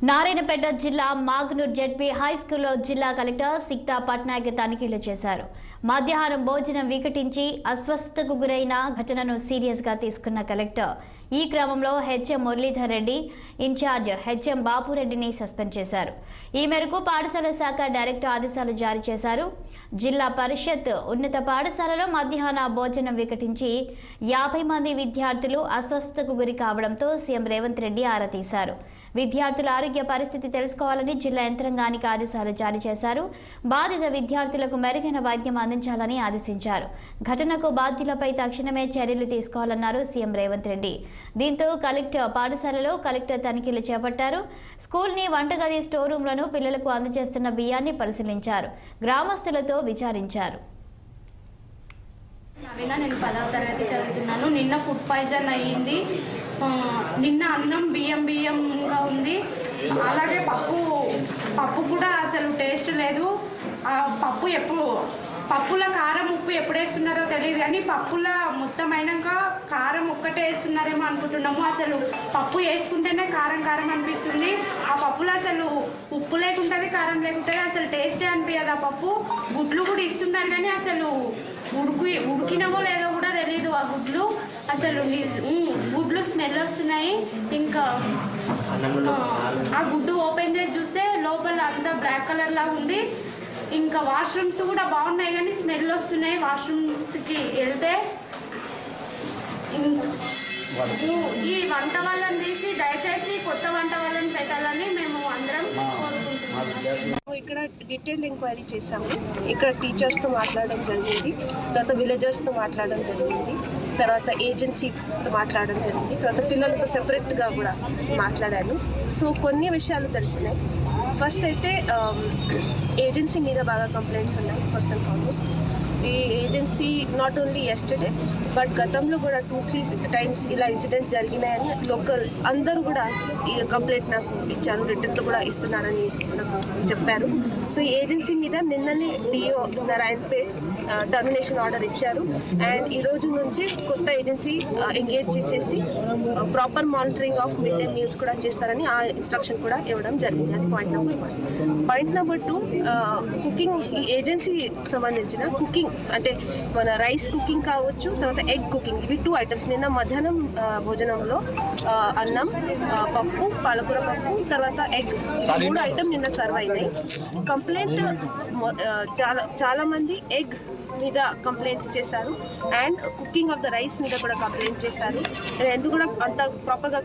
నారాయణపేట జిల్లా మాగ్నూర్ ZP high స్కూల్లో జిల్లా కలెక్టర్ సిక్తా పట్నాయక్ తనిఖీలు చేశారు. మధ్యాహ్నం భోజనం వికటించి అస్వస్థతకు గురైన ఘటనను సీరియస్గా తీసుకున్న కలెక్టర్ ఈ క్రమంలో HM Muralidhar Reddy, incharge HM బాపురెడ్డిని సస్పెండ్ చేశారు. ఈ మేరకు పాఠశాల శాఖ డైరెక్టర్ ఆదేశాలు జారీ చేశారు. జిల్లా పరిషత్ ఉన్నత పాఠశాలలో మధ్యాహ్న భోజనం వికటించి 50 మంది విద్యార్థులు అస్వస్థతకు గురి కావడంతో సీఎం రేవంత్ రెడ్డి ఆరా తీశారు. విద్యార్థుల ఆరోగ్య పరిస్థితి తెలుసుకోవాలని జిల్లా యంత్రాంగానికి ఆదేశాలు జారీ చేశారు. బాధిత విద్యార్థులకు మెరుగైన వైద్యం అందించాలని ఆదేశించారు. ఘటనకు బాధ్యులపై తక్షణమే చర్యలు తీసుకోవాలన్నారు సీఎం రేవంత్ రెడ్డి. దీంతో పాఠశాలలో కలెక్టర్ తనిఖీలు చేపట్టారు. స్కూల్ని, వంటగది, స్టోర్ రూమ్లను, పిల్లలకు అందజేస్తున్న బియ్యాన్ని పరిశీలించారు. గ్రామస్తులతో విచారించారు. నేను 10వ తరగతి చదువుతున్నాను. నిన్న ఫుడ్ పాయిజన్ అయ్యింది. నిన్న అన్నం బియ్యంగా ఉంది. అలాగే పప్పు కూడా అసలు టేస్ట్ లేదు. పప్పుల కారం, ఉప్పు ఎప్పుడు వేస్తున్నారో తెలియదు, కానీ పప్పుల మొత్తం అయినాక కారం ఒక్కటే వేస్తున్నారేమో అనుకుంటున్నాము. అసలు పప్పు వేసుకుంటేనే కారం అనిపిస్తుంది. ఆ పప్పులో అసలు ఉప్పు లేకుంటుంది, కారం లేకుంటుంది, అసలు టేస్టే అనిపించదు. ఆ పప్పు గుడ్లు కూడా ఇస్తున్నారు, కానీ అసలు ఉడికినవో లేదో కూడా తెలియదు. ఆ గుడ్లు అసలు గుడ్లు స్మెల్ వస్తున్నాయి. ఇంకా ఆ గుడ్డు ఓపెన్ చేసి చూస్తే లోపల అంతా బ్లాక్ కలర్ లాగా ఉంది. ఇంకా వాష్రూమ్స్ కూడా బాగున్నాయి, కానీ స్మెల్ వస్తున్నాయి. వాష్రూమ్స్కి వెళ్తే ఈ వంట వాళ్ళని తీసి దయచేసి కొత్త వంట వాళ్ళని పెట్టాలని మేము అందరం కోరుకుంటున్నాము. ఇక్కడ డీటెయిల్డ్ ఎంక్వైరీ చేశాము. ఇక్కడ టీచర్స్తో మాట్లాడడం జరిగింది, తర్వాత విలేజర్స్తో మాట్లాడడం జరిగింది, తర్వాత ఏజెన్సీతో మాట్లాడడం జరిగింది, తర్వాత పిల్లలతో సెపరేట్గా కూడా మాట్లాడాను. సో కొన్ని విషయాలు తెలిసినాయి. ఫస్ట్ అయితే ఏజెన్సీ మీద బాగా కంప్లైంట్స్ ఉన్నాయి. ఫస్ట్ అండ్ ఫార్మోస్ట్ ఈ agency not only yesterday but గతంలో కూడా 2-3 టైమ్స్ ఇలా ఇన్సిడెంట్స్ జరిగినాయని లోకల్ అందరూ కూడా ఈ కంప్లైంట్ నాకు ఇచ్చారు. రిటర్న్లో కూడా ఇస్తున్నారని నాకు చెప్పారు. సో ఈ ఏజెన్సీ మీద నిన్ననే డిఓ నారాయణపేట్ టర్మినేషన్ ఆర్డర్ ఇచ్చారు. అండ్ ఈ రోజు నుంచి కొత్త ఏజెన్సీ ఎంగేజ్ చేసేసి proper monitoring of mid day meals కూడా చేస్తారని ఆ ఇన్స్ట్రక్షన్ కూడా ఇవ్వడం జరిగింది. అది point number 1. Point number 2, cooking, ఈ ఏజెన్సీ సంబంధించిన కుకింగ్ అంటే మన రైస్ కుకింగ్ కావచ్చు, తర్వాత ఎగ్ కుకింగ్, ఇవి 2 ఐటమ్స్. నిన్న మధ్యాహ్నం భోజనంలో అన్నం, పప్పు, పాలకూర పప్పు, తర్వాత ఎగ్, 3 ఐటమ్ నిన్న సర్వ్ అయినాయి. కంప్లైంట్ చాలా మంది ఎగ్ మీద కంప్లైంట్ చేశారు and cooking of the rice మీద కూడా కంప్లైంట్ చేశారు. రెండు కూడా అంత ప్రాపర్గా